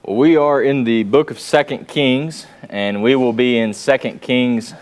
We are in the book of 2 Kings, and we will be in 2 Kings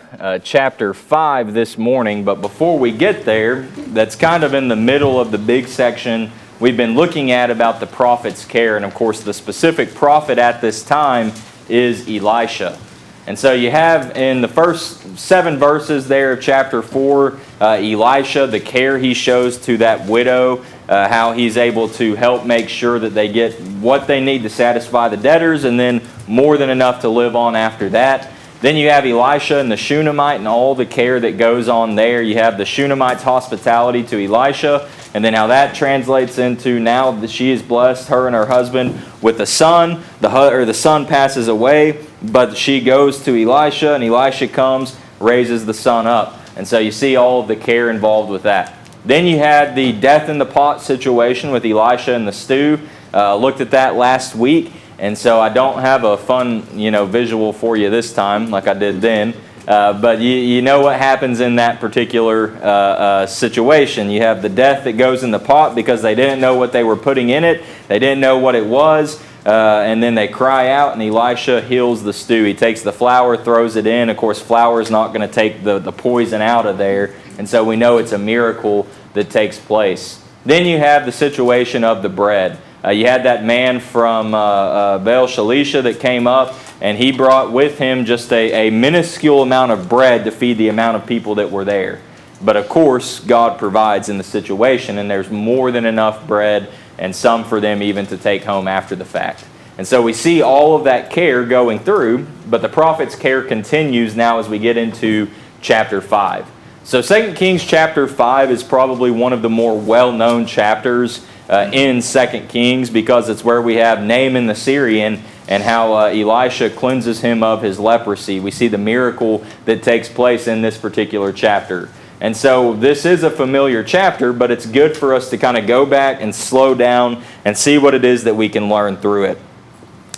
chapter 5 this morning. But before we get there, that's kind of in the middle of the big section we've been looking at about the prophet's care. And of course, the specific prophet at this time is Elisha. And so you have in the first 7 verses there of chapter 4, Elisha, the care he shows to that widow, how he's able to help make sure that they get what they need to satisfy the debtors, and then more than enough to live on after that. Then you have Elisha and the Shunammite and all the care that goes on there. You have the Shunammite's hospitality to Elisha, and then how that translates into now that she is blessed, her and her husband, with a son. The son passes away, but she goes to Elisha, and Elisha comes, raises the son up. And so you see all of the care involved with that. Then you had the death in the pot situation with Elisha and the stew. Looked at that last week, and so I don't have a fun, visual for you this time like I did then. But you know what happens in that particular situation. You have the death that goes in the pot because they didn't know what they were putting in it. They didn't know what it was. And then they cry out, and Elisha heals the stew. He takes the flour, throws it in. Of course, flour is not going to take the poison out of there. And so we know it's a miracle that takes place. Then you have the situation of the bread. You had that man from Baal Shalisha that came up, and he brought with him just a minuscule amount of bread to feed the amount of people that were there. But of course, God provides in the situation, and there's more than enough bread, and some for them even to take home after the fact. And so we see all of that care going through, but the prophet's care continues now as we get into chapter 5. So 2 Kings chapter 5 is probably one of the more well-known chapters in 2 Kings, because it's where we have Naaman the Syrian and how Elisha cleanses him of his leprosy. We see the miracle that takes place in this particular chapter. And so this is a familiar chapter, but it's good for us to kind of go back and slow down and see what it is that we can learn through it.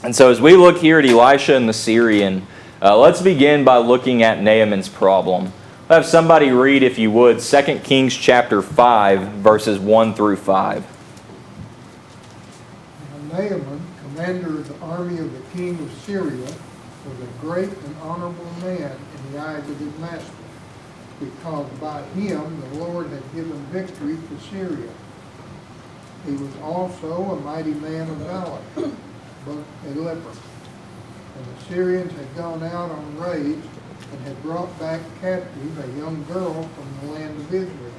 And so as we look here at Elisha and the Syrian, let's begin by looking at Naaman's problem. I'll have somebody read, if you would, 2 Kings chapter 5, verses 1 through 5. Naaman, commander of the army of the king of Syria, was a great and honorable man in the eyes of his master, because by him the Lord had given victory to Syria. He was also a mighty man of valor, but a leper. And the Syrians had gone out on raids and had brought back captive a young girl from the land of Israel.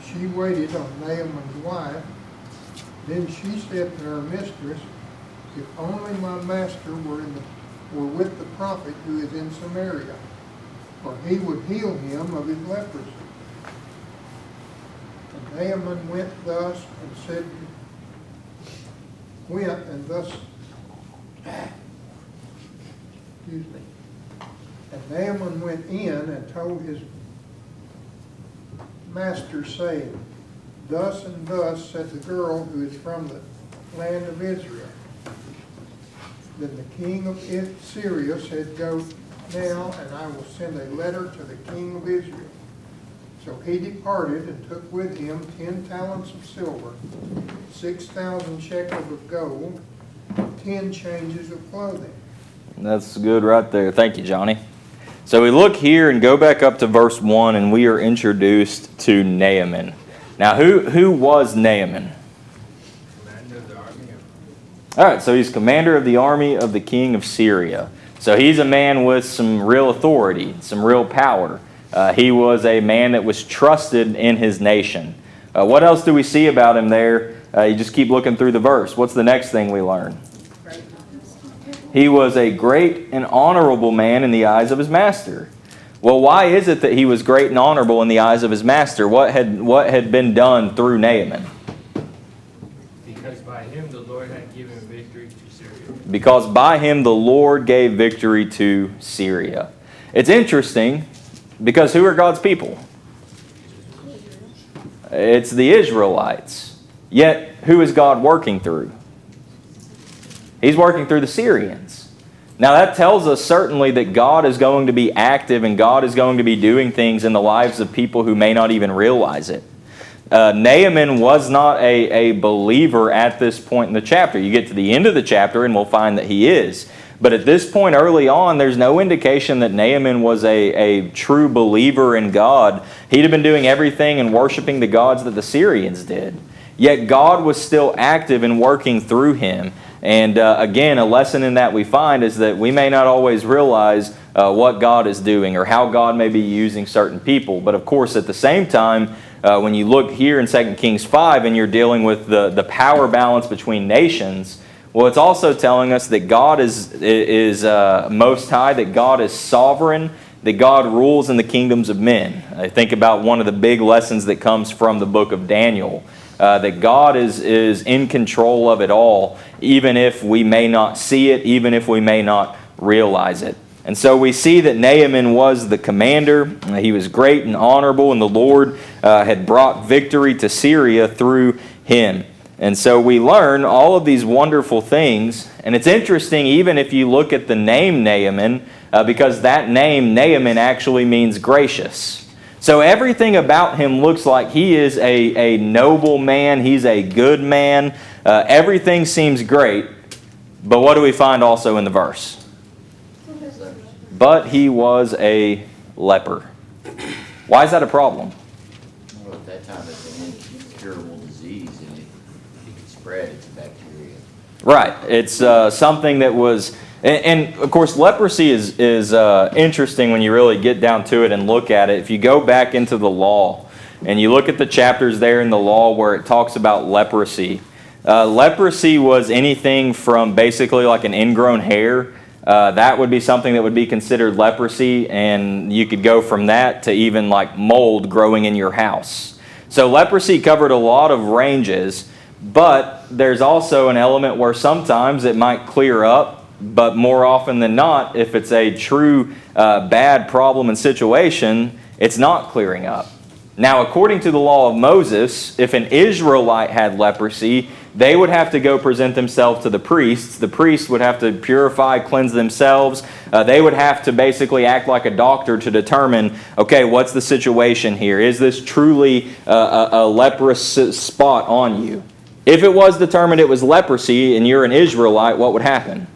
She waited on Naaman's wife. Then she said to her mistress, "If only my master were with the prophet who is in Samaria, for he would heal him of his leprosy." And Naaman went in and told his master, saying, "Thus and thus said the girl who is from the land of Israel." Then the king of Syria said, "Go now, and I will send a letter to the king of Israel." So he departed and took with him 10 talents of silver, 6,000 shekels of gold, and 10 changes of clothing. That's good right there. Thank you, Johnny. So we look here and go back up to verse 1, and we are introduced to Naaman. Now, who was Naaman? Commander of the army. All right, so he's commander of the army of the king of Syria. So he's a man with some real authority, some real power. He was a man that was trusted in his nation. What else do we see about him there? You just keep looking through the verse. What's the next thing we learn? He was a great and honorable man in the eyes of his master. Well, why is it that he was great and honorable in the eyes of his master? What had been done through Naaman? Because by him the Lord had given victory to Syria. Because by him the Lord gave victory to Syria. It's interesting because who are God's people? It's the Israelites. Yet, who is God working through? He's working through the Syrians. Now that tells us certainly that God is going to be active and God is going to be doing things in the lives of people who may not even realize it. Naaman was not a believer at this point in the chapter. You get to the end of the chapter and we'll find that he is. But at this point early on, there's no indication that Naaman was a true believer in God. He'd have been doing everything and worshiping the gods that the Syrians did. Yet God was still active and working through him. And again, a lesson in that we find is that we may not always realize what God is doing or how God may be using certain people. But of course, at the same time, when you look here in 2 Kings 5 and you're dealing with the power balance between nations, well, it's also telling us that God is most high, that God is sovereign, that God rules in the kingdoms of men. I think about one of the big lessons that comes from the book of Daniel, that God is in control of it all, even if we may not see it, even if we may not realize it. And so we see that Naaman was the commander. He was great and honorable, and the Lord had brought victory to Syria through him. And so we learn all of these wonderful things. And it's interesting, even if you look at the name Naaman, because that name, Naaman, actually means gracious. So everything about him looks like he is a noble man. He's a good man. Everything seems great. But what do we find also in the verse? But he was a leper. Why is that a problem? Well, at that time, it's an incurable disease, and it could spread. It's a bacteria. Right. It's something that was, and of course, leprosy is interesting when you really get down to it and look at it. If you go back into the law and you look at the chapters there in the law where it talks about leprosy, leprosy was anything from basically like an ingrown hair. That would be something that would be considered leprosy, and you could go from that to even like mold growing in your house. So leprosy covered a lot of ranges, but there's also an element where sometimes it might clear up, but more often than not, if it's a true bad problem and situation, it's not clearing up. Now, according to the law of Moses, if an Israelite had leprosy, they would have to go present themselves to the priests. The priests would have to purify, cleanse themselves. They would have to basically act like a doctor to determine, okay, what's the situation here? Is this truly a leprous spot on you? If it was determined it was leprosy and you're an Israelite, what would happen?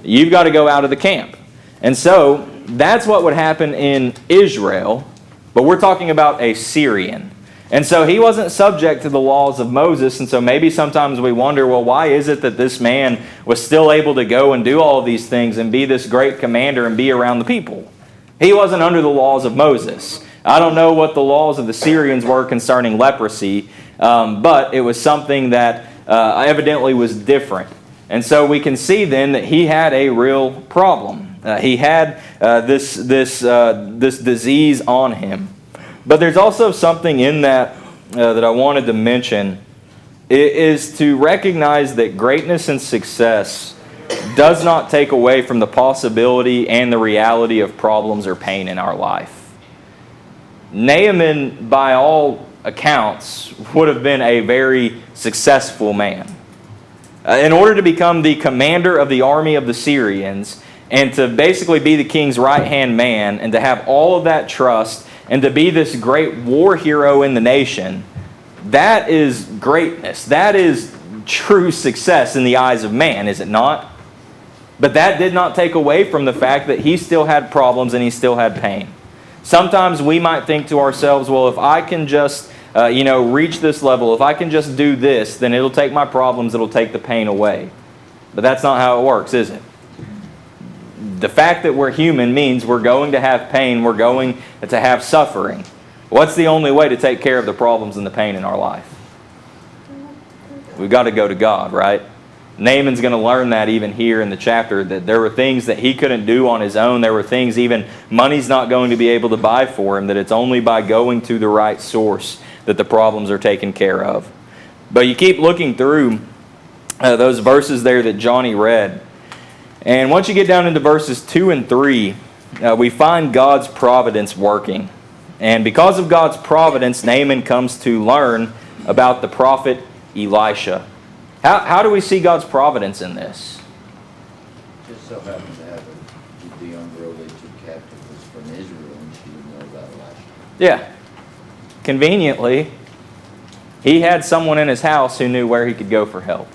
You've got to go out of the camp. And so that's what would happen in Israel, but we're talking about a Syrian. And so he wasn't subject to the laws of Moses, and so maybe sometimes we wonder, well, why is it that this man was still able to go and do all of these things and be this great commander and be around the people? He wasn't under the laws of Moses. I don't know what the laws of the Syrians were concerning leprosy, but it was something that evidently was different. And so we can see then that he had a real problem. He had this disease on him. But there's also something in that that I wanted to mention. It is to recognize that greatness and success does not take away from the possibility and the reality of problems or pain in our life. Naaman, by all accounts, would have been a very successful man. In order to become the commander of the army of the Syrians and to basically be the king's right-hand man and to have all of that trust and to be this great war hero in the nation, that is greatness. That is true success in the eyes of man, is it not? But that did not take away from the fact that he still had problems and he still had pain. Sometimes we might think to ourselves, well, if I can just reach this level, if I can just do this, then it'll take my problems, it'll take the pain away. But that's not how it works, is it? The fact that we're human means we're going to have pain, we're going to have suffering. What's the only way to take care of the problems and the pain in our life? We've got to go to God, right? Naaman's going to learn that even here in the chapter, that there were things that he couldn't do on his own. There were things even money's not going to be able to buy for him, that it's only by going to the right source that the problems are taken care of. But you keep looking through those verses there that Johnny read. And once you get down into verses 2 and 3, we find God's providence working. And because of God's providence, Naaman comes to learn about the prophet Elisha. How do we see God's providence in this? Just so happens to have the young girl they took captive was from Israel, and she didn't know about Elisha. Yeah. conveniently, he had someone in his house who knew where he could go for help.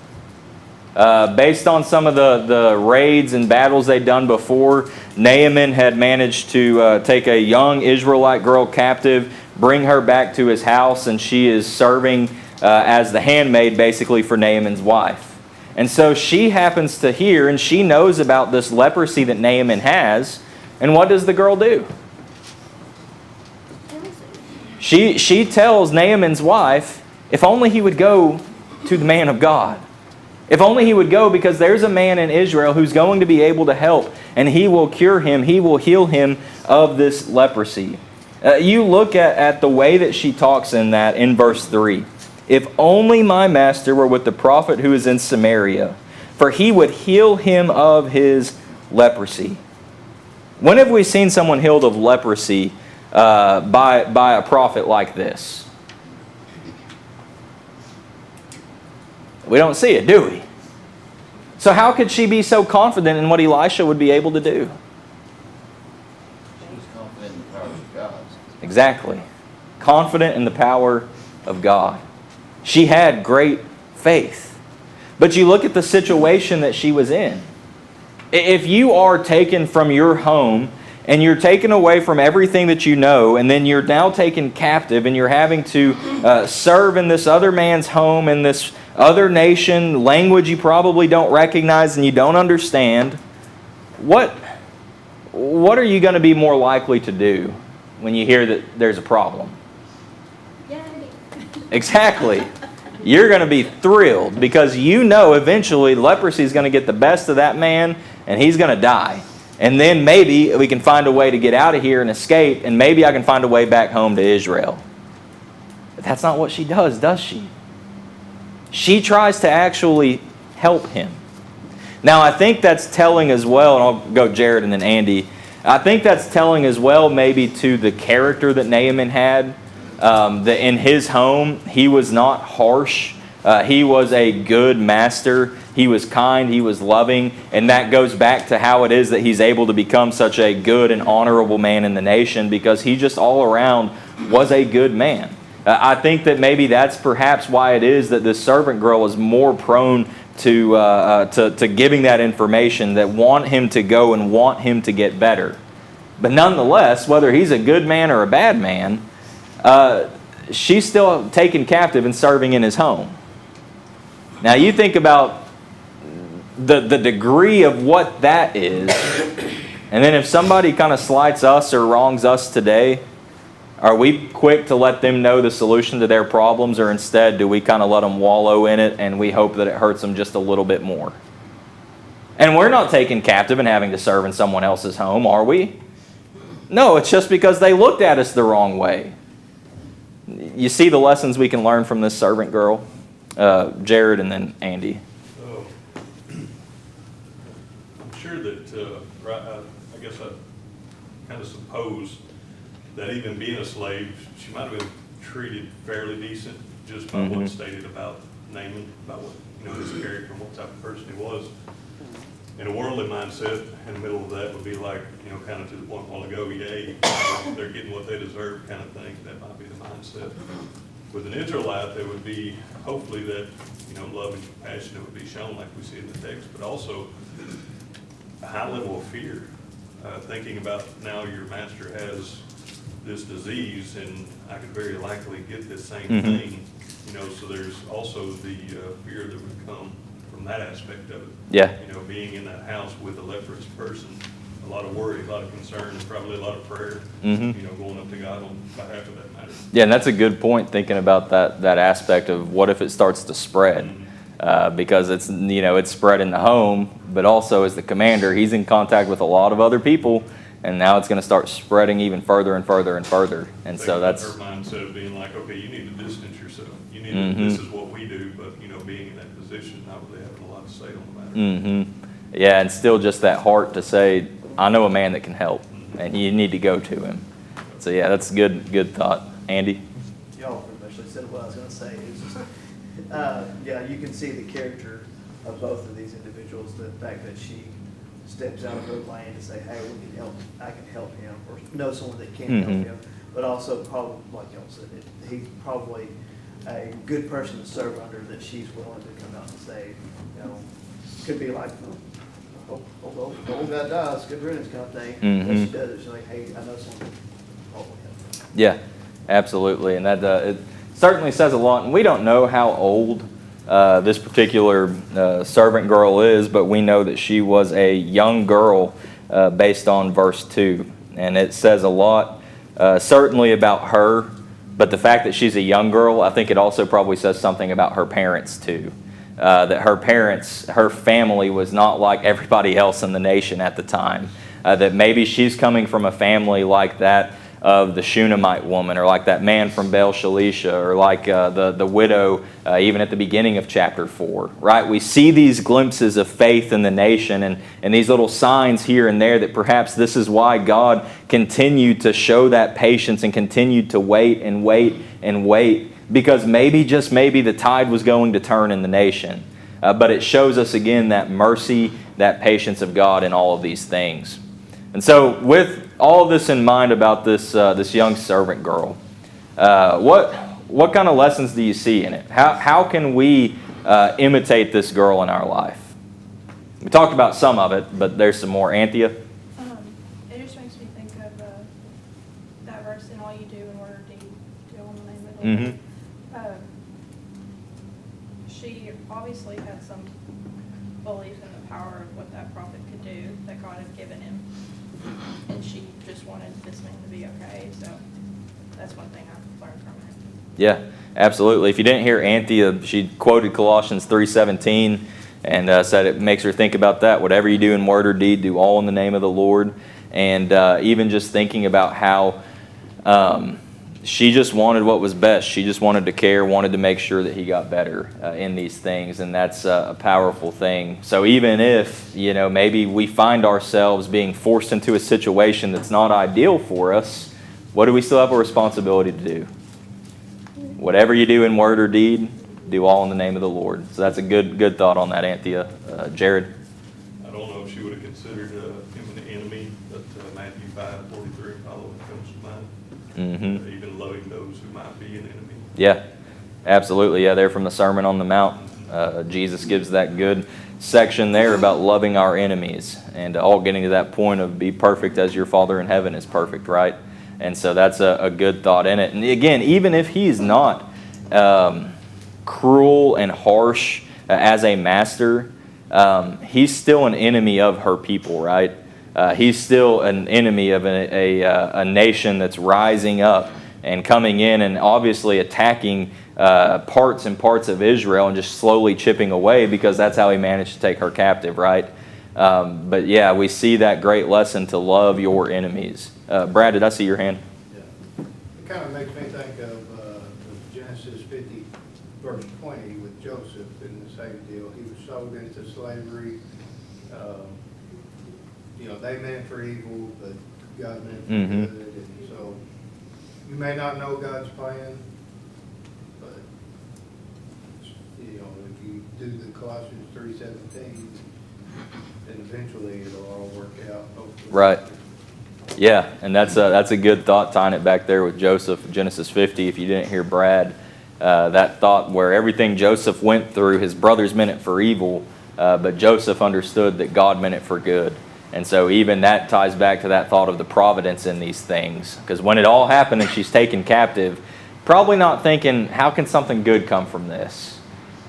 Based on some of the raids and battles they'd done before, Naaman had managed to take a young Israelite girl captive, bring her back to his house, and she is serving as the handmaid basically for Naaman's wife. And so she happens to hear, and she knows about this leprosy that Naaman has, and what does the girl do? She tells Naaman's wife, if only he would go to the man of God. If only he would go, because there's a man in Israel who's going to be able to help, and he will cure him, he will heal him of this leprosy. You look at the way that she talks in that in verse 3. If only my master were with the prophet who is in Samaria, for he would heal him of his leprosy. When have we seen someone healed of leprosy by a prophet like this? We don't see it, do we? So how could she be so confident in what Elisha would be able to do? She was confident in the power of God. Exactly. Confident in the power of God. She had great faith. But you look at the situation that she was in. If you are taken from your home and you're taken away from everything that you know, and then you're now taken captive and you're having to serve in this other man's home, in this other nation, language you probably don't recognize and you don't understand, what are you going to be more likely to do when you hear that there's a problem? Yay. Exactly. You're going to be thrilled because you know eventually leprosy is going to get the best of that man and he's going to die. And then maybe we can find a way to get out of here and escape, and maybe I can find a way back home to Israel. But that's not what she does she? She tries to actually help him. Now, I think that's telling as well, and I'll go Jared and then Andy. I think that's telling as well maybe to the character that Naaman had. That in his home, he was not harsh. He was a good master. He was kind. He was loving. And that goes back to how it is that he's able to become such a good and honorable man in the nation, because he just all around was a good man. I think that maybe that's perhaps why it is that this servant girl is more prone to giving that information, that want him to go and want him to get better. But nonetheless, whether he's a good man or a bad man, she's still taken captive and serving in his home. Now you think about the degree of what that is, and then if somebody kind of slights us or wrongs us today, are we quick to let them know the solution to their problems, or instead do we kind of let them wallow in it and we hope that it hurts them just a little bit more? And we're not taken captive and having to serve in someone else's home, are we? No, it's just because they looked at us the wrong way. You see the lessons we can learn from this servant girl? Jared and then Andy. I'm sure that, I guess I kind of suppose that even being a slave, she might have been treated fairly decent just by what's stated about Naaman, about what, his character and what type of person he was. In a worldly mindset, in the middle of that would be like, kind of to the point a while ago, yay, they're getting what they deserve kind of thing. That might be the mindset. With an Israelite, there would be hopefully that, love and compassion that would be shown like we see in the text, but also a high level of fear. Thinking about now your master has this disease and I could very likely get this same thing, so there's also the fear that would come from that aspect of it. Yeah. Being in that house with a leprous person, a lot of worry, a lot of concern, and probably a lot of prayer, going up to God on behalf of that matter. Yeah, and that's a good point, thinking about that aspect of what if it starts to spread. Because it's it's spread in the home, but also as the commander, he's in contact with a lot of other people, and now it's going to start spreading even further and further and further. And so that's her mindset of being like, okay, you need to distance yourself. You need to, this is what we do, but being in that position, not really having a lot to say on the matter. Yeah, and still just that heart to say, I know a man that can help, and you need to go to him. So yeah, that's good thought. Andy? Y'all pretty much said what I was going to say. It's just, you can see the character of both of these individuals. The fact that she steps out of her lane to say, "Hey, we can help. I can help him," or know someone that can help him. but also probably, like y'all said, he's probably a good person to serve under that she's willing to come out and say, you know, could be like, oh, the old guy dies, good riddance kind of thing. But she does it, she's like, hey, I know someone probably has that. Yeah, absolutely. And that it certainly says a lot. And we don't know how old this particular servant girl is, but we know that she was a young girl based on verse 2. And it says a lot, certainly about her, but the fact that she's a young girl, I think it also probably says something about her parents too. That her parents, her family was not like everybody else in the nation at the time. That maybe she's coming from a family like that of the Shunammite woman, or like that man from Baal Shalisha, or like the widow even at the beginning of chapter 4, right? We see these glimpses of faith in the nation and these little signs here and there that perhaps this is why God continued to show that patience and continued to wait and wait and wait, because maybe, just maybe, the tide was going to turn in the nation. But it shows us again that mercy, that patience of God in all of these things. And so with all of this in mind about this young servant girl, what kind of lessons do you see in it? How can we imitate this girl in our life? We talked about some of it, but there's some more. Anthea? It just makes me think of that verse, in all you do in word or deed, do in the name of the Lord. Mm-hmm. She obviously had some belief in the power of what that prophet could do, that God had given him. And she just wanted this man to be okay. So that's one thing I've learned from her. Yeah, absolutely. If you didn't hear Anthea, she quoted Colossians 3:17 and said it makes her think about that. Whatever you do in word or deed, do all in the name of the Lord. And even just thinking about how she just wanted what was best. She just wanted to care, wanted to make sure that he got better in these things, and that's a powerful thing. So even if, maybe we find ourselves being forced into a situation that's not ideal for us, what do we still have a responsibility to do? Whatever you do in word or deed, do all in the name of the Lord. So that's a good thought on that, Anthea. Jared? I don't know if she would have considered him an enemy, but Matthew 5:43 and following comes to mind. Mm-hmm. Even loving those who might be an enemy. Yeah, absolutely. Yeah, there from the Sermon on the Mount, Jesus gives that good section there about loving our enemies and all getting to that point of be perfect as your Father in heaven is perfect, right? And so that's a good thought in it. And again, even if he's not cruel and harsh as a master, he's still an enemy of her people, right? He's still an enemy of a nation that's rising up and coming in and obviously attacking parts and parts of Israel and just slowly chipping away, because that's how he managed to take her captive, right? But yeah, we see that great lesson to love your enemies. Brad, did I see your hand? Yeah. It kind of makes me think of Genesis 50, verse 20 with Joseph in the same deal. He was sold into slavery. They meant for evil, but God meant for good. And so you may not know God's plan, but if you do the Colossians 3:17, then eventually it'll all work out. Hopefully. Right. Yeah, and that's a good thought, tying it back there with Joseph, Genesis 50. If you didn't hear Brad, that thought where everything Joseph went through, his brothers meant it for evil, but Joseph understood that God meant it for good. And so even that ties back to that thought of the providence in these things. Because when it all happened and she's taken captive, probably not thinking, how can something good come from this?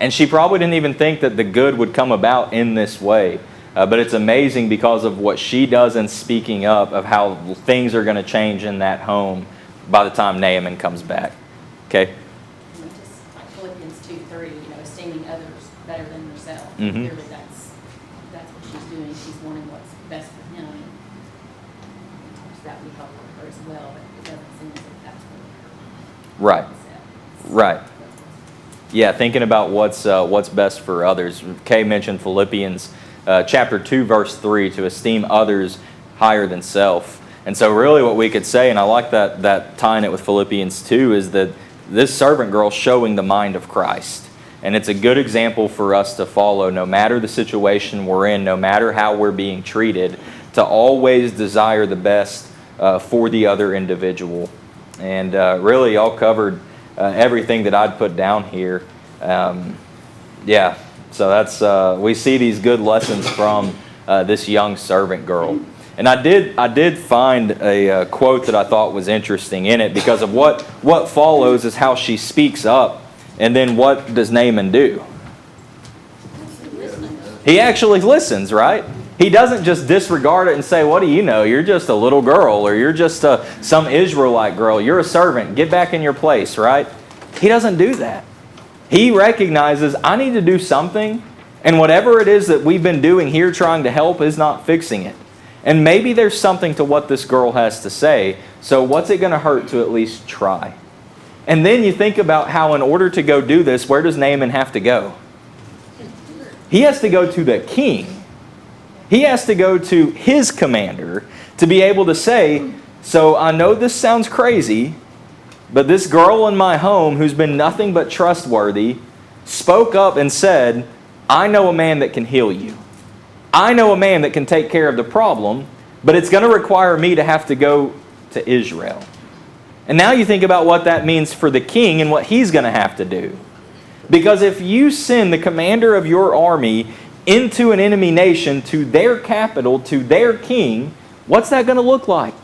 And she probably didn't even think that the good would come about in this way. But it's amazing because of what she does in speaking up of how things are going to change in that home by the time Naaman comes back. Okay? Just like Philippians 2:3, esteeming others better than yourself. Mhm. Clearly that's what she's doing. She's wanting what's best for him. And that would help her as well, but it doesn't seem as if that's really her Right. mindset. Right. Yeah, thinking about what's best for others. Kay mentioned Philippians chapter 2, verse 3, to esteem others higher than self. And so really what we could say, and I like that tying it with Philippians 2, is that this servant girl showing the mind of Christ. And it's a good example for us to follow, no matter the situation we're in, no matter how we're being treated, to always desire the best for the other individual. And really, y'all covered everything that I'd put down here. Yeah, so that's we see these good lessons from this young servant girl. And I did find a quote that I thought was interesting in it, because of what follows is how she speaks up, and then what does Naaman do? He actually listens, right? He doesn't just disregard it and say, what do you know? You're just a little girl, or you're just some Israelite girl. You're a servant. Get back in your place, right? He doesn't do that. He recognizes, I need to do something, and whatever it is that we've been doing here trying to help is not fixing it. And maybe there's something to what this girl has to say, so what's it going to hurt to at least try? And then you think about how, in order to go do this, where does Naaman have to go? He has to go to the king. He has to go to his commander to be able to say, so I know this sounds crazy, but this girl in my home who's been nothing but trustworthy spoke up and said, I know a man that can heal you. I know a man that can take care of the problem, but it's going to require me to have to go to Israel. And now you think about what that means for the king and what he's going to have to do. Because if you send the commander of your army into an enemy nation, to their capital, to their king, what's that going to look like?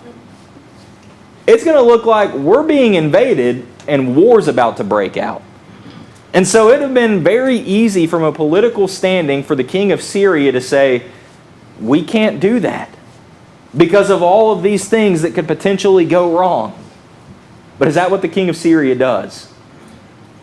It's going to look like we're being invaded and war's about to break out. And so it would have been very easy from a political standing for the king of Syria to say, we can't do that because of all of these things that could potentially go wrong. But is that what the king of Syria does?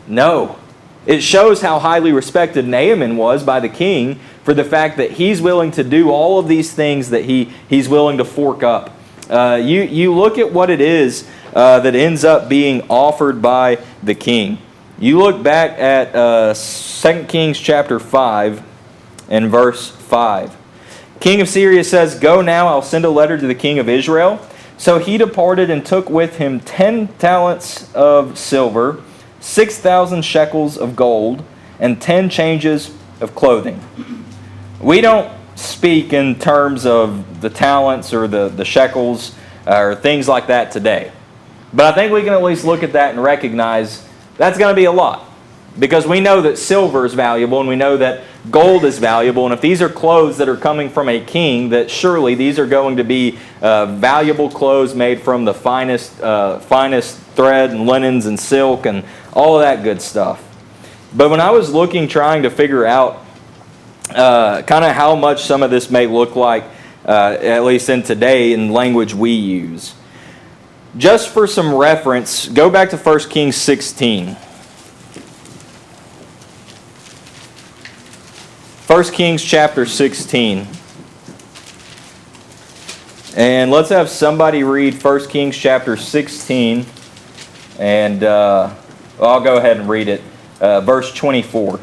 No. It shows how highly respected Naaman was by the king for the fact that he's willing to do all of these things that he's willing to fork up. You look at what it is that ends up being offered by the king. You look back at 2 Kings chapter 5 and verse 5. King of Syria says, Go now, I'll send a letter to the king of Israel. So he departed and took with him 10 talents of silver, 6,000 shekels of gold, and 10 changes of clothing. We don't speak in terms of the talents or the shekels or things like that today. But I think we can at least look at that and recognize that's going to be a lot. Because we know that silver is valuable and we know that gold is valuable. And if these are clothes that are coming from a king, that surely these are going to be valuable clothes made from the finest thread and linens and silk and all of that good stuff. But when I was trying to figure out kind of how much some of this may look like, at least in today, in language we use. Just for some reference, go back to 1 Kings 16. 1 Kings chapter 16. And let's have somebody read 1 Kings chapter 16. And I'll go ahead and read it. Verse 24.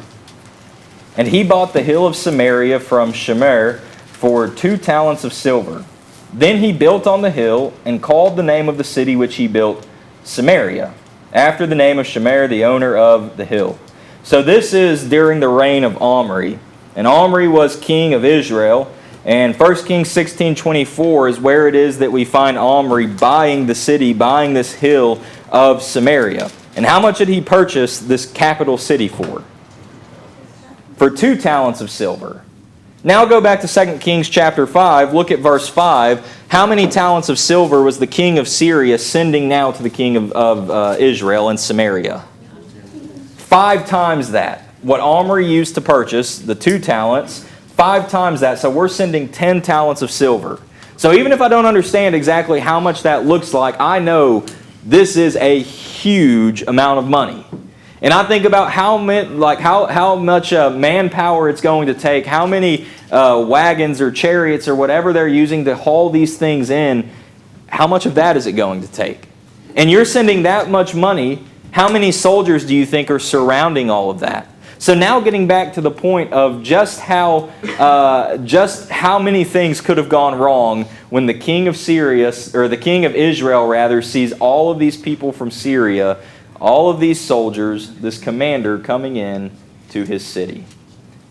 And he bought the hill of Samaria from Shemer for 2 talents of silver. Then he built on the hill and called the name of the city which he built Samaria, after the name of Shemer, the owner of the hill. So this is during the reign of Omri. And Omri was king of Israel. And 1 Kings 16:24 is where it is that we find Omri buying the city, buying this hill of Samaria. And how much did he purchase this capital city for? For 2 talents of silver. Now go back to 2 Kings chapter 5. Look at verse 5. How many talents of silver was the king of Syria sending now to the king of Israel in Samaria? 5 times that. What Omri used to purchase, the 2 talents, 5 times that. So we're sending 10 talents of silver. So even if I don't understand exactly how much that looks like, I know this is a huge amount of money. And I think about how much manpower it's going to take, how many wagons or chariots or whatever they're using to haul these things in, how much of that is it going to take? And you're sending that much money, how many soldiers do you think are surrounding all of that? So now getting back to the point of just how many things could have gone wrong when the king of Syria, or the king of Israel rather, sees all of these people from Syria, all of these soldiers, this commander coming in to his city.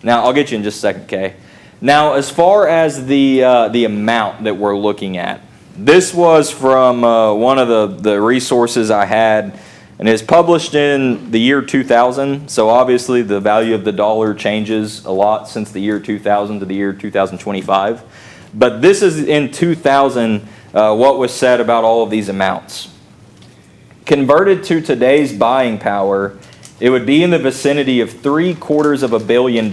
Now, I'll get you in just a second, okay? Now, as far as the amount that we're looking at, This was from one of the resources I had, and it's published in the year 2000. So obviously the value of the dollar changes a lot since the year 2000 to the year 2025. But this is in 2000 what was said about all of these amounts. Converted to today's buying power, it would be in the vicinity of $750 million.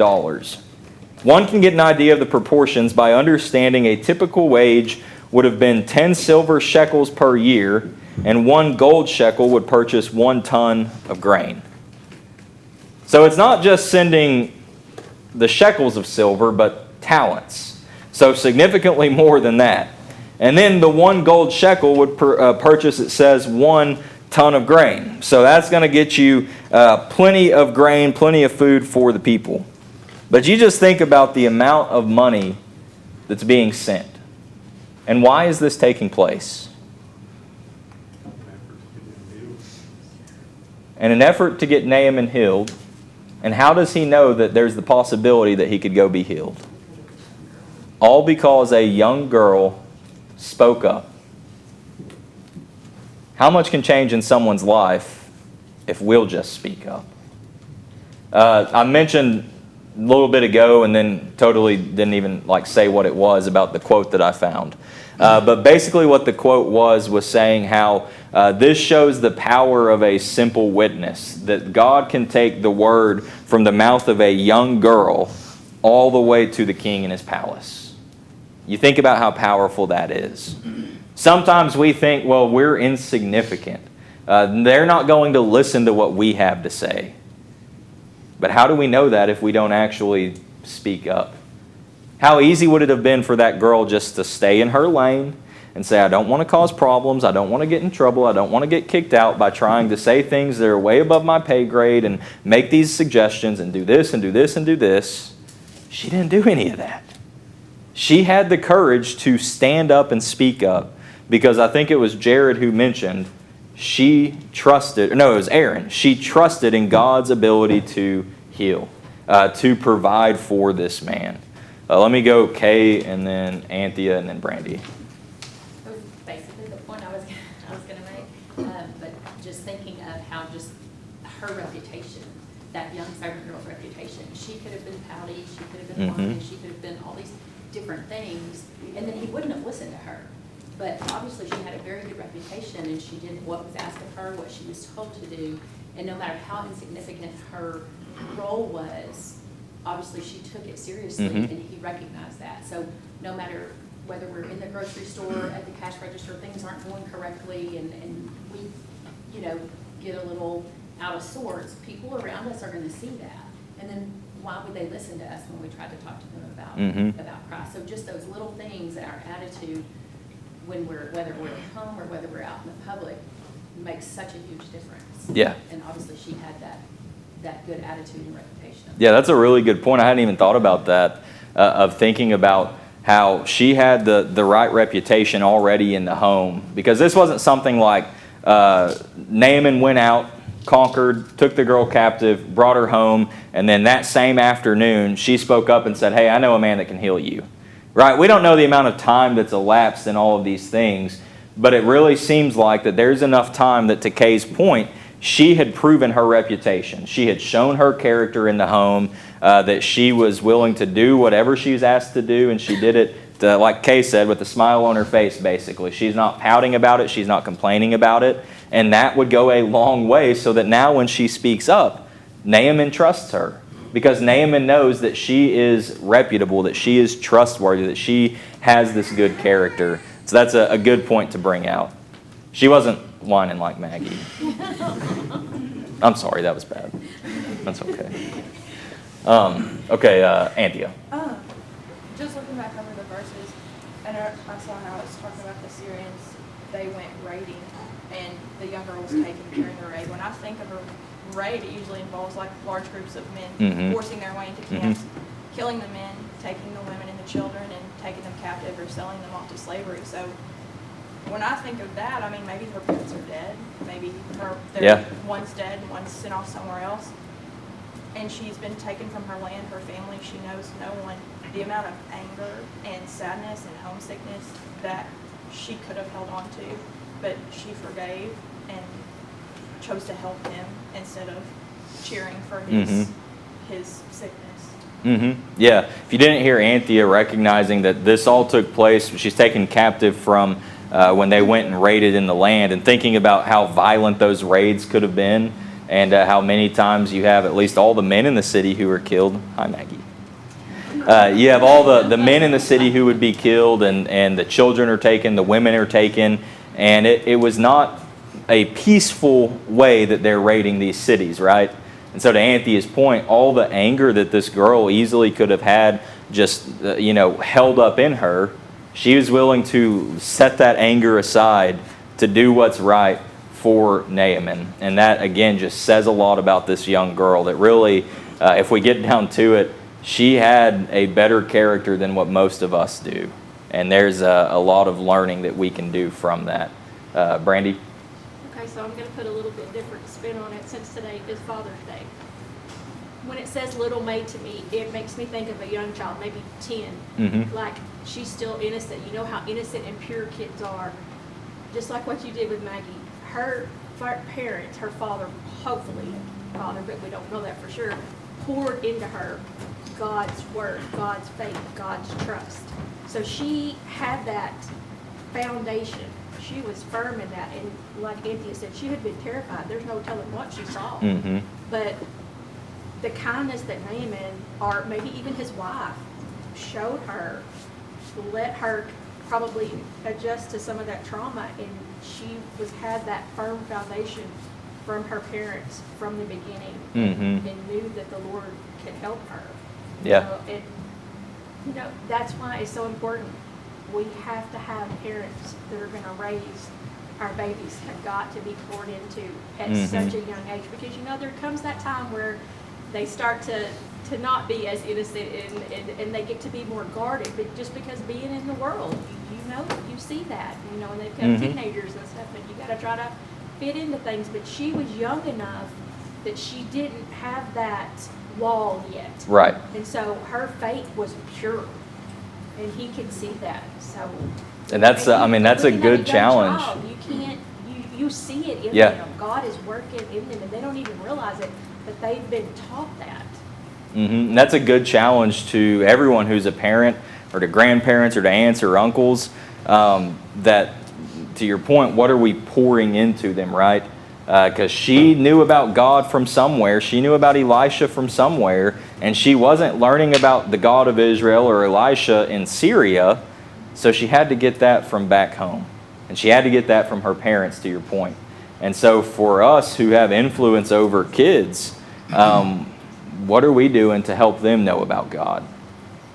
One can get an idea of the proportions by understanding a typical wage would have been 10 silver shekels per year, and 1 gold shekel would purchase 1 ton of grain. So it's not just sending the shekels of silver, but talents. So significantly more than that. And then the 1 gold shekel would purchase, it says, 1 ton of grain. So that's going to get you plenty of grain, plenty of food for the people. But you just think about the amount of money that's being sent. And why is this taking place? In an effort to get Naaman healed. And how does he know that there's the possibility that he could go be healed? All because a young girl spoke up. How much can change in someone's life if we'll just speak up? I mentioned a little bit ago and then totally didn't even say what it was about the quote that I found. But basically what the quote was saying how this shows the power of a simple witness, that God can take the word from the mouth of a young girl all the way to the king in his palace. You think about how powerful that is. Sometimes we think, well, we're insignificant. They're not going to listen to what we have to say. But how do we know that if we don't actually speak up? How easy would it have been for that girl just to stay in her lane and say, I don't want to cause problems, I don't want to get in trouble, I don't want to get kicked out by trying to say things that are way above my pay grade and make these suggestions and do this and do this and do this. She didn't do any of that. She had the courage to stand up and speak up because I think it was Jared who mentioned it was Aaron. She trusted in God's ability to heal, to provide for this man. Let me go Kay and then Anthea and then Brandy. That was basically the point I was going to make. But just thinking of how just her reputation, that young servant girl's reputation, she could have been pouty, she could have been whiny, she could have been all these different things, and then he wouldn't have listened to her. But obviously she had a very good reputation and she did what was asked of her, what she was told to do, and no matter how insignificant her role was, obviously she took it seriously and he recognized that. So no matter whether we're in the grocery store, at the cash register, things aren't going correctly and we, get a little out of sorts, people around us are going to see that. And then why would they listen to us when we try to talk to them about Christ? So just those little things, our attitude, whether we're at home or whether we're out in the public, makes such a huge difference. Yeah. And obviously she had that good attitude and reputation. Yeah, that's a really good point. I hadn't even thought about that, of thinking about how she had the right reputation already in the home. Because this wasn't something like Naaman went out, conquered, took the girl captive, brought her home, and then that same afternoon she spoke up and said, hey, I know a man that can heal you. Right? We don't know the amount of time that's elapsed in all of these things, but it really seems like that there's enough time that, to Kay's point, she had proven her reputation. She had shown her character in the home, that she was willing to do whatever she was asked to do, and she did it, like Kay said, with a smile on her face, basically. She's not pouting about it. She's not complaining about it. And that would go a long way so that now when she speaks up, Naaman trusts her. Because Naaman knows that she is reputable, that she is trustworthy, that she has this good character. So that's a good point to bring out. She wasn't whining like Maggie. I'm sorry, that was bad. That's okay. Anthea. Just looking back over the verses, and I saw how it's talking about the Syrians, they went raiding, and the young girl was taken during the raid. When I think of a raid, it usually involves large groups of men forcing their way into camps, killing the men, taking the women and the children, and taking them captive or selling them off to slavery. So when I think of that, I mean, maybe her parents are dead. Maybe one's dead and one's sent off somewhere else. And she's been taken from her land, her family. She knows no one. The amount of anger and sadness and homesickness that she could have held on to, but she forgave and chose to help him instead of cheering for his sickness. Yeah, if you didn't hear Anthea recognizing that this all took place, she's taken captive from when they went and raided in the land, and thinking about how violent those raids could have been, and how many times you have at least all the men in the city who were killed. Hi, Maggie. You have all the men in the city who would be killed, and the children are taken, the women are taken, and it was not a peaceful way that they're raiding these cities, right? And so to Anthea's point, all the anger that this girl easily could have had just, held up in her, she was willing to set that anger aside to do what's right for Naaman. And that, again, just says a lot about this young girl, that really, if we get down to it, she had a better character than what most of us do. And there's a lot of learning that we can do from that. Brandy? Okay, so I'm going to put a little bit different spin on it since today is Father's Day. When it says little maid to me, it makes me think of a young child, maybe 10. Like, she's still innocent. You know how innocent and pure kids are. Just like what you did with Maggie. Her parents, her father, hopefully father, but we don't know that for sure, poured into her God's word, God's faith, God's trust. So she had that foundation. She was firm in that. And like Anthea said, she had been terrified. There's no telling what she saw. But the kindness that Naaman, or maybe even his wife, showed her, let her probably adjust to some of that trauma, and she had that firm foundation from her parents from the beginning, and knew that the Lord could help her. Yeah. And that's why it's so important. We have to have parents that are going to raise our babies, have got to be poured into at such a young age, because there comes that time where they start to not be as innocent, and they get to be more guarded, but just because being in the world, you see that, and they become teenagers and stuff, and you got to try to fit into things. But she was young enough that she didn't have that wall yet. Right. And so her faith was pure, and he could see that. So. And that's, that's a good challenge. You can't, you see it in them. God is working in them, and they don't even realize it, but they've been taught that. And that's a good challenge to everyone who's a parent, or to grandparents, or to aunts or uncles, that, to your point, what are we pouring into them, right? Because she knew about God from somewhere. She knew about Elisha from somewhere, and she wasn't learning about the God of Israel or Elisha in Syria, so she had to get that from back home. And she had to get that from her parents, to your point. And so for us who have influence over kids, what are we doing to help them know about God?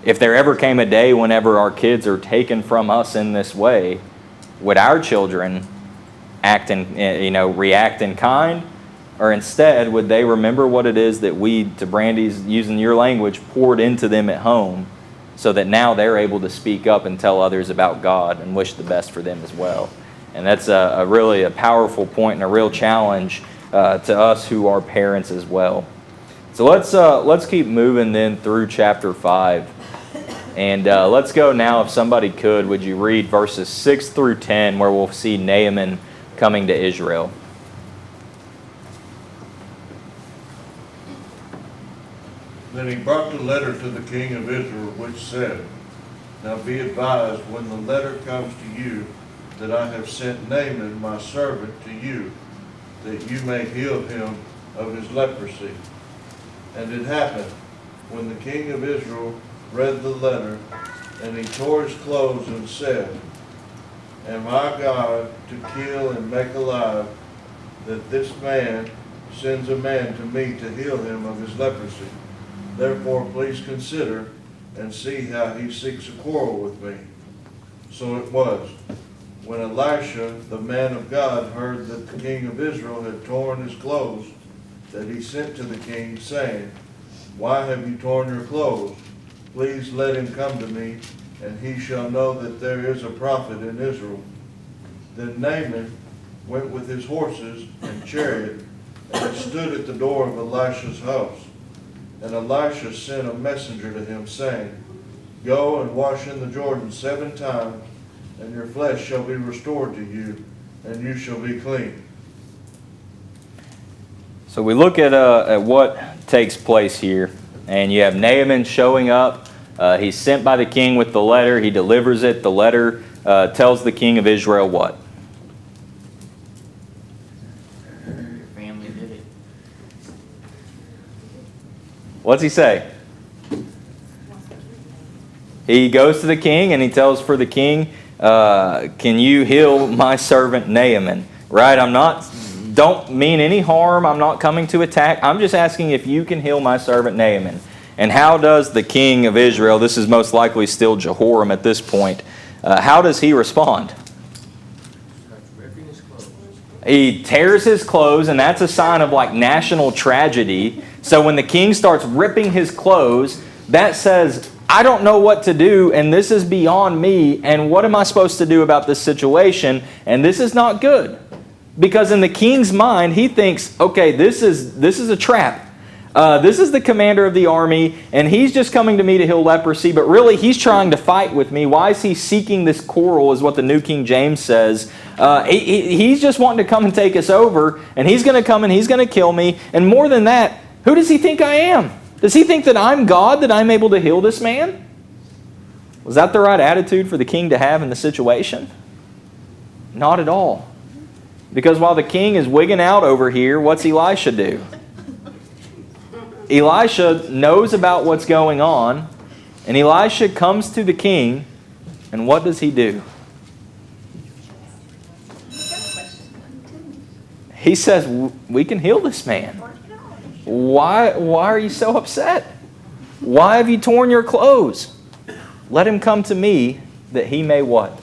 If there ever came a day whenever our kids are taken from us in this way, would our children react in kind, or instead would they remember what it is that we, to Brandy's, using your language, poured into them at home, so that now they're able to speak up and tell others about God and wish the best for them as well? And that's a really a powerful point and a real challenge to us who are parents as well. So let's keep moving then through chapter 5. And let's go now, if somebody could, would you read verses 6 through 10, where we'll see Naaman coming to Israel. Then he brought the letter to the king of Israel, which said, Now be advised, when the letter comes to you, that I have sent Naaman my servant to you, that you may heal him of his leprosy. And it happened, when the king of Israel read the letter, and he tore his clothes and said, Am I God to kill and make alive, that this man sends a man to me to heal him of his leprosy? Therefore please consider and see how he seeks a quarrel with me. So it was, when Elisha, the man of God, heard that the king of Israel had torn his clothes, that he sent to the king, saying, Why have you torn your clothes? Please let him come to me, and he shall know that there is a prophet in Israel. Then Naaman went with his horses and chariot, and stood at the door of Elisha's house. And Elisha sent a messenger to him, saying, Go and wash in the Jordan 7 times, and your flesh shall be restored to you, and you shall be clean. So we look at what takes place here, and you have Naaman showing up. He's sent by the king with the letter. He delivers it. The letter tells the king of Israel what? Your family did it. What's he say? He goes to the king and he tells for the king, can you heal my servant Naaman? Right? Don't mean any harm. I'm not coming to attack. I'm just asking if you can heal my servant Naaman. And how does the king of Israel, this is most likely still Jehoram at this point, how does he respond? He tears his clothes, and that's a sign of like national tragedy. So when the king starts ripping his clothes, that says, I don't know what to do, and this is beyond me, and what am I supposed to do about this situation? And this is not good. Because in the king's mind, he thinks, okay, this is a trap. This is the commander of the army, and he's just coming to me to heal leprosy, but really he's trying to fight with me. Why is he seeking this quarrel, is what the New King James says. He's just wanting to come and take us over, and he's going to come and he's going to kill me. And more than that, who does he think I am? Does he think that I'm God, that I'm able to heal this man? Was that the right attitude for the king to have in the situation? Not at all. Because while the king is wigging out over here, what's Elisha do? Elisha knows about what's going on, and Elisha comes to the king, and what does he do? He says, we can heal this man. Why are you so upset? Why have you torn your clothes? Let him come to me, that he may what?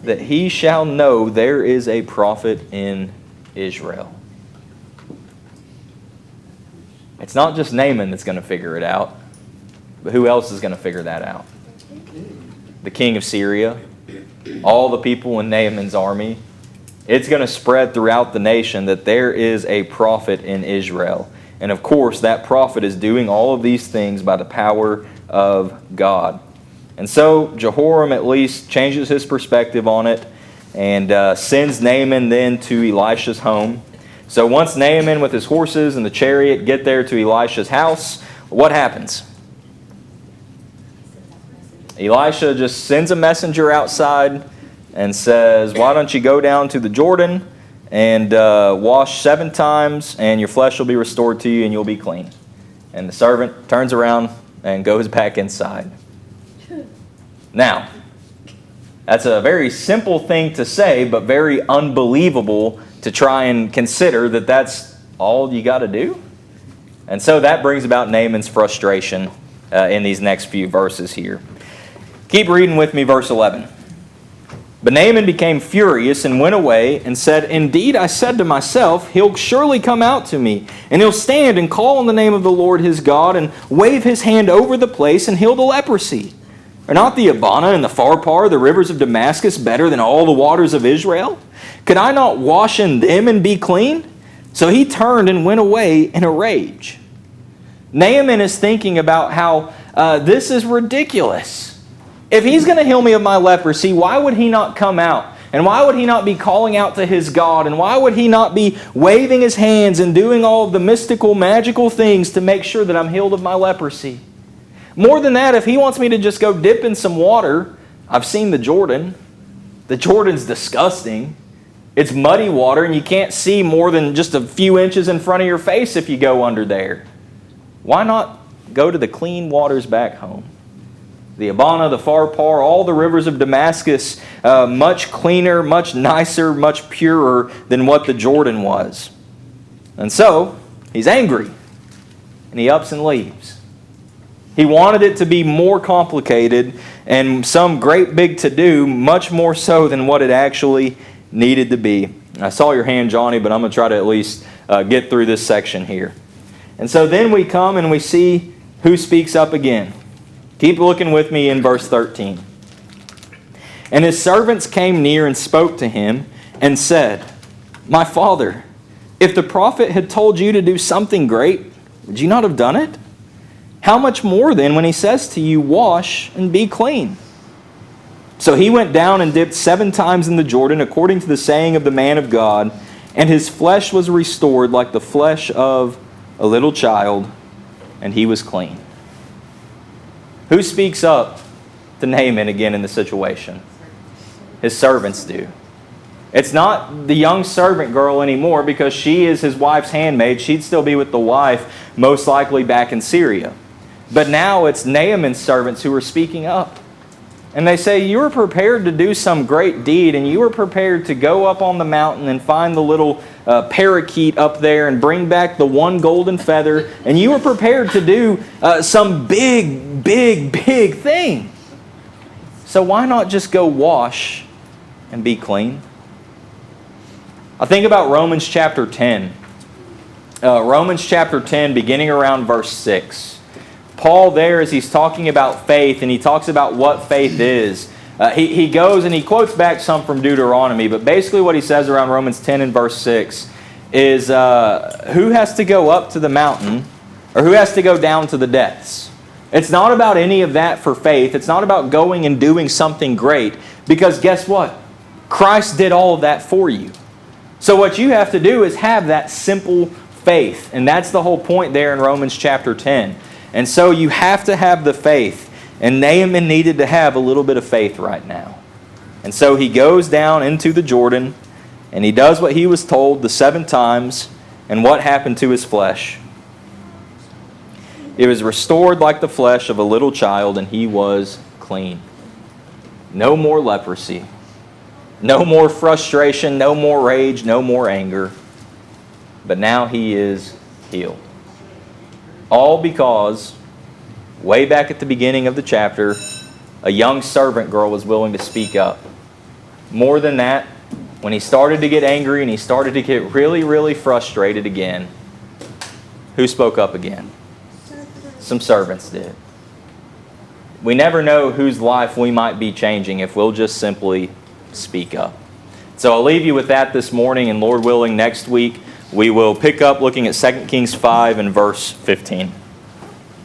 That he shall know there is a prophet in Israel. It's not just Naaman that's going to figure it out, but who else is going to figure that out? The king of Syria, all the people in Naaman's army. It's going to spread throughout the nation that there is a prophet in Israel. And of course, that prophet is doing all of these things by the power of God. And so Jehoram at least changes his perspective on it and sends Naaman then to Elisha's home. So once Naaman with his horses and the chariot get there to Elisha's house, what happens? Elisha just sends a messenger outside and says, why don't you go down to the Jordan and wash 7 times, and your flesh will be restored to you and you'll be clean. And the servant turns around and goes back inside. Now, that's a very simple thing to say, but very unbelievable to try and consider that that's all you got to do. And so that brings about Naaman's frustration in these next few verses here. Keep reading with me, verse 11. But Naaman became furious and went away and said, indeed, I said to myself, he'll surely come out to me, and he'll stand and call on the name of the Lord his God and wave his hand over the place and heal the leprosy. Are not the Abana and the Pharpar, the rivers of Damascus, better than all the waters of Israel? Could I not wash in them and be clean? So he turned and went away in a rage. Naaman is thinking about how this is ridiculous. If he's going to heal me of my leprosy, why would he not come out? And why would he not be calling out to his God? And why would he not be waving his hands and doing all of the mystical, magical things to make sure that I'm healed of my leprosy? More than that, if he wants me to just go dip in some water, I've seen the Jordan. The Jordan's disgusting. It's muddy water, and you can't see more than just a few inches in front of your face if you go under there. Why not go to the clean waters back home? The Abana, the Pharpar, all the rivers of Damascus, much cleaner, much nicer, much purer than what the Jordan was. And so, he's angry, and he ups and leaves. He wanted it to be more complicated and some great big to-do, much more so than what it actually needed to be. I saw your hand, Johnny, but I'm going to try to at least get through this section here. And so then we come and we see who speaks up again. Keep looking with me in verse 13. And his servants came near and spoke to him and said, my father, if the prophet had told you to do something great, would you not have done it? How much more then when he says to you, wash and be clean? So he went down and dipped 7 times in the Jordan, according to the saying of the man of God, and his flesh was restored like the flesh of a little child, and he was clean. Who speaks up to Naaman again in the situation? His servants do. It's not the young servant girl anymore, because she is his wife's handmaid. She'd still be with the wife, most likely back in Syria. But now it's Naaman's servants who are speaking up. And they say, you were prepared to do some great deed, and you were prepared to go up on the mountain and find the little parakeet up there and bring back the one golden feather, and you were prepared to do some big thing. So why not just go wash and be clean? I think about Romans chapter 10. Romans chapter 10, beginning around verse 6. Paul there, as he's talking about faith, and he talks about what faith is, he goes and he quotes back some from Deuteronomy, but basically what he says around Romans 10 and verse 6 is who has to go up to the mountain, or who has to go down to the depths? It's not about any of that for faith. It's not about going and doing something great, because guess what? Christ did all of that for you. So what you have to do is have that simple faith, and that's the whole point there in Romans chapter 10. And so you have to have the faith. And Naaman needed to have a little bit of faith right now. And so he goes down into the Jordan, and he does what he was told the 7 times. And what happened to his flesh? It was restored like the flesh of a little child, and he was clean. No more leprosy. No more frustration, no more rage, no more anger. But now he is healed. All because, way back at the beginning of the chapter, a young servant girl was willing to speak up. More than that, when he started to get angry and he started to get really frustrated again, who spoke up again? Some servants did. We never know whose life we might be changing if we'll just simply speak up. So I'll leave you with that this morning, and Lord willing, next week we will pick up looking at 2 Kings 5 and verse 15.